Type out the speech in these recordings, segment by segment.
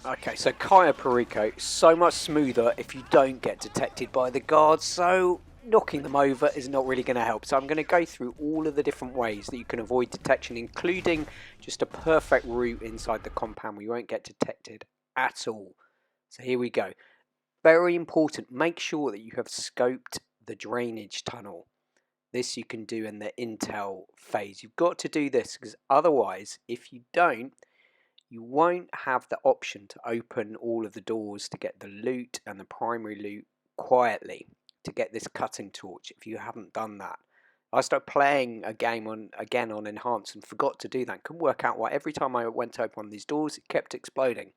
Okay, so Cayo Perico, so much smoother if you don't get detected by the guards, so knocking them over is not really going to help. So I'm going to go through all of the different ways that you can avoid detection, including just a perfect route inside the compound where you won't get detected at all. So here we go. Very important, make sure that you have scoped the drainage tunnel. This you can do in the intel phase. You've got to do this because otherwise, if you don't, you won't have the option to open all of the doors to get the loot and the primary loot quietly, to get this cutting torch if you haven't done that. I started playing a game again on Enhance and forgot to do that. Couldn't work out why every time I went to open one of these doors it kept exploding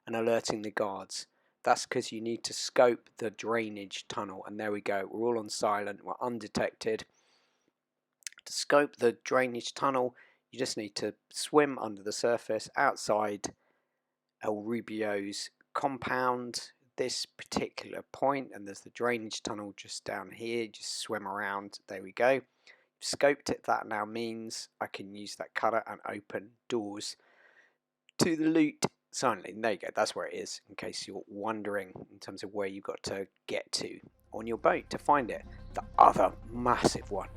and alerting the guards. That's because you need to scope the drainage tunnel, and there we go, we're all on silent, we're undetected. To scope the drainage tunnel, you just need to swim under the surface outside El Rubio's compound, this particular point, and there's the drainage tunnel just down here. Just swim around, there we go. Scoped it, that now means I can use that cutter and open doors to the loot silently. There you go, that's where it is, in case you're wondering in terms of where you've got to get to on your boat to find it. The other massive one,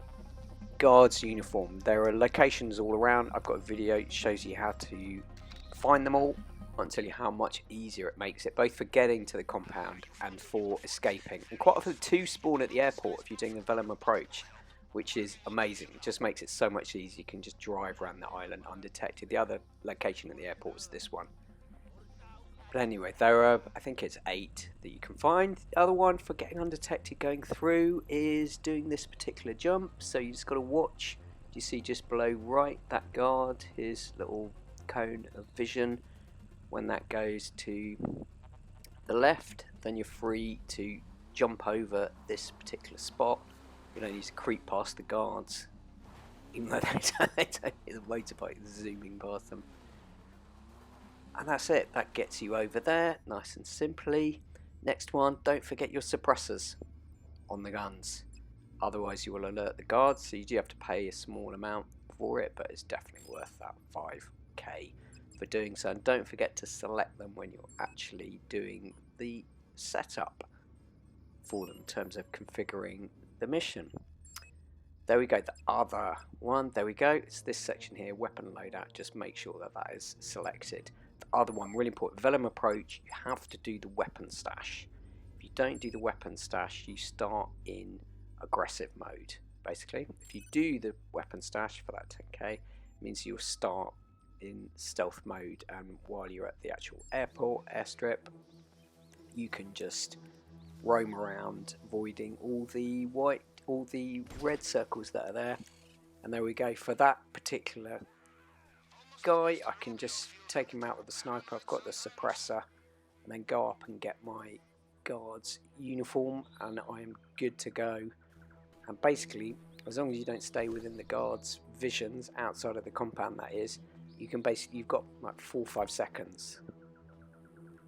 guards uniform. There are locations all around. I've got a video that shows you how to find them all. I won't tell you how much easier it makes it, both for getting to the compound and for escaping. And quite often two spawn at the airport if you're doing a Velum approach, which is amazing. It just makes it so much easier. You can just drive around the island undetected. The other location at the airport is this one. But anyway, there are, I think it's 8 that you can find. The other one for getting undetected going through is doing this particular jump. So you just got to watch. You see just below right, that guard, his little cone of vision. When that goes to the left, then you're free to jump over this particular spot. You don't need to creep past the guards, even though they don't hear the motorbike zooming past them. And that's it, that gets you over there, nice and simply. Next one, don't forget your suppressors on the guns. Otherwise you will alert the guards, so you do have to pay a small amount for it, but it's definitely worth that 5k for doing so. And don't forget to select them when you're actually doing the setup for them in terms of configuring the mission. There we go, the other one, there we go, it's this section here, weapon loadout. Just make sure that that is selected. The other one, really important, Velum approach, you have to do the weapon stash. If you don't do the weapon stash, you start in aggressive mode, basically. If you do the weapon stash for that 10k, it means you'll start in stealth mode, and while you're at the actual airport, airstrip, you can just roam around, avoiding all the red circles that are there. And there we go, for that particular guy, I can just take him out with the sniper. I've got the suppressor, and then go up and get my guard's uniform, and I am good to go. And basically, as long as you don't stay within the guard's visions outside of the compound, that is, you can basically, you've got like 4 or 5 seconds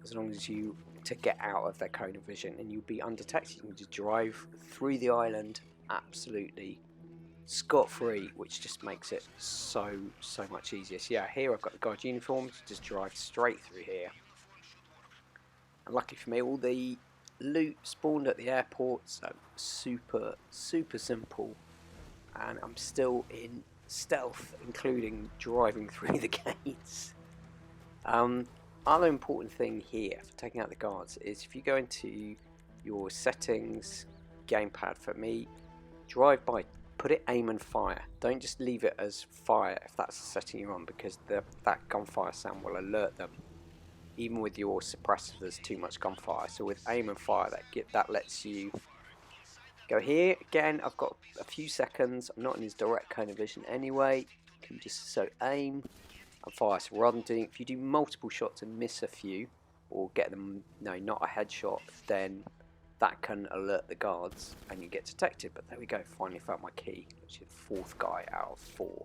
as long as you to get out of their cone of vision, and you'll be undetected. You can just drive through the island absolutely scot-free, which just makes it so much easier. So yeah, here I've got the guard uniforms, just drive straight through here. And luckily for me, all the loot spawned at the airport, so super simple. And I'm still in stealth, including driving through the gates. Other important thing here for taking out the guards is if you go into your settings, gamepad for me, drive by, put it aim and fire. Don't just leave it as fire if that's the setting you're on, because that gunfire sound will alert them. Even with your suppressor, there's too much gunfire. So with aim and fire, that lets you go here. Again, I've got a few seconds. I'm not in his direct cone of vision anyway. You can just aim and fire. So rather than doing, if you do multiple shots and miss a few, or get them not a headshot, then that can alert the guards and you get detected. But there we go, finally found my key, which is the 4th guy out of 4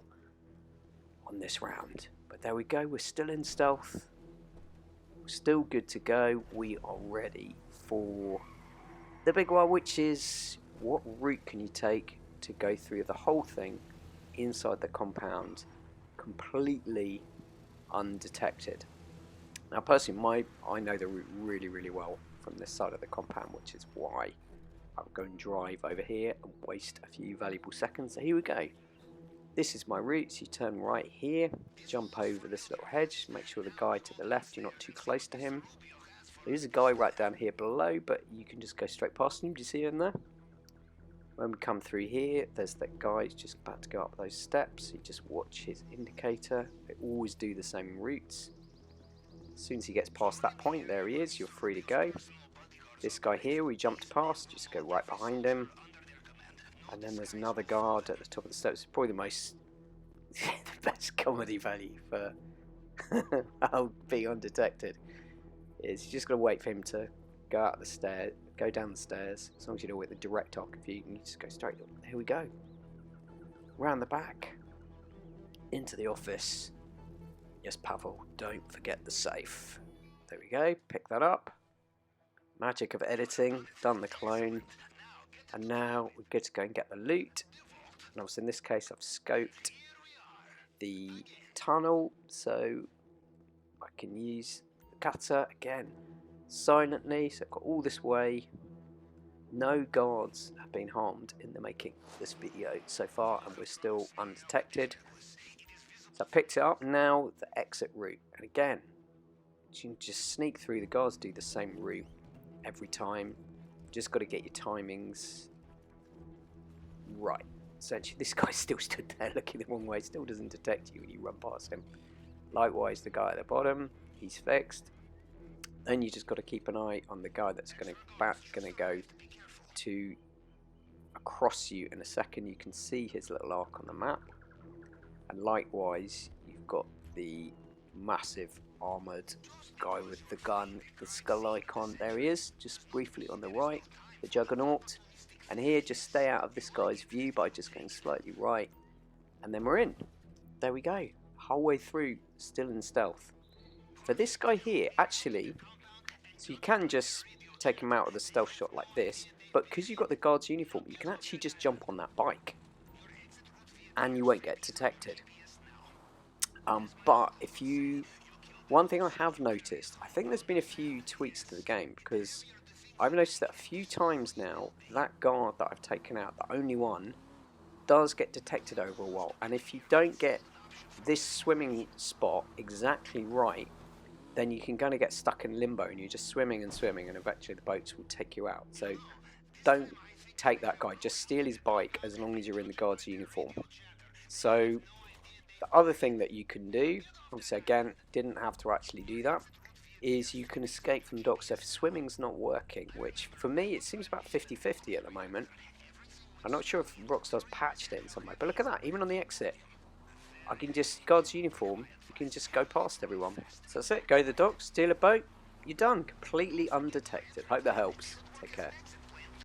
on this round. But there we go, we're still in stealth, we're still good to go. We are ready for the big one, which is what route can you take to go through the whole thing inside the compound completely undetected. Now personally, I know the route really, really well from this side of the compound, which is why I'll go and drive over here and waste a few valuable seconds. So here we go. This is my route. So you turn right here, jump over this little hedge, make sure the guy to the left, you're not too close to him. There is a guy right down here below, but you can just go straight past him. Do you see him there? When we come through here, there's that guy who's just about to go up those steps. You just watch his indicator. They always do the same routes. As soon as he gets past that point, there he is, you're free to go. This guy here we jumped past, just go right behind him. And then there's another guard at the top of the steps. Probably the most, the best comedy value for how being undetected is you just got to wait for him to go out the stairs, go down the stairs. As long as you know with the direct arc view, you can just go straight up. Here we go. Round the back, into the office. Yes, Pavel, don't forget the safe. There we go, pick that up. Magic of editing, done the clone. And now we're good to go and get the loot. And obviously in this case I've scoped the tunnel, so I can use the cutter again silently. So I've got all this way. No guards have been harmed in the making of this video so far, and we're still undetected. So I picked it up. Now the exit route, and again you can just sneak through. The guards do the same route every time. Just got to get your timings right. Essentially this guy still stood there looking the wrong way, still doesn't detect you when you run past him. Likewise the guy at the bottom, he's fixed. Then you just got to keep an eye on the guy that's going to go to across you in a second. You can see his little arc on the map. And likewise, you've got the massive armoured guy with the gun, the skull icon. There he is, just briefly on the right, the Juggernaut. And here, just stay out of this guy's view by just going slightly right. And then we're in. There we go. Whole way through, still in stealth. For this guy here, actually, so you can just take him out with a stealth shot like this, but because you've got the guard's uniform, you can actually just jump on that bike and you won't get detected. But if you, one thing I have noticed, I think there's been a few tweaks to the game, because I've noticed that a few times now, that guard that I've taken out, the only one, does get detected over a while. And if you don't get this swimming spot exactly right, then you can kind of get stuck in limbo and you're just swimming and swimming, and eventually the boats will take you out. So don't take that guy, just steal his bike as long as you're in the guard's uniform. So the other thing that you can do, obviously again didn't have to actually do that, is you can escape from docks if swimming's not working, which for me it seems about 50-50 at the moment. I'm not sure if Rockstar's patched it in some way, but look at that, even on the exit I can just, guard's uniform, you can just go past everyone. So that's it, go to the docks, steal a boat, you're done, completely undetected. Hope that helps. Take care.